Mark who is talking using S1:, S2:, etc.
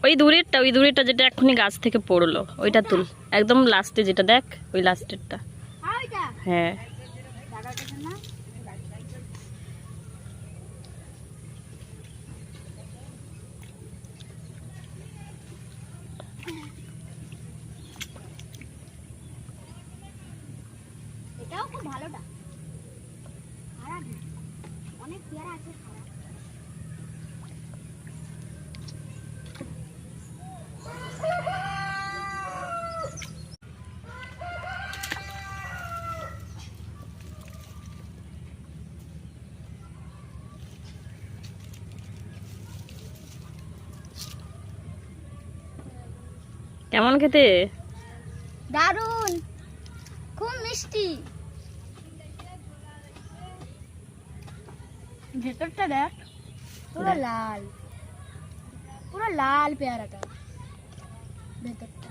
S1: ওই দূরেরটা যেটা এখনই গাছ থেকে পড়লো ওইটা তুল, একদম লাস্টে যেটা দেখ, ওই লাস্টেরটা। হ্যাঁ
S2: এটাও খুব ভালোটা, খারাপ না, অনেক পেয়ারা আছে খারাপ।
S1: কেমন খেতে?
S2: দারুন, খুব মিষ্টি। ভেতরটা দেখ, পুরো লাল, পুরো লাল পেয়ারাটা ভেতরটা।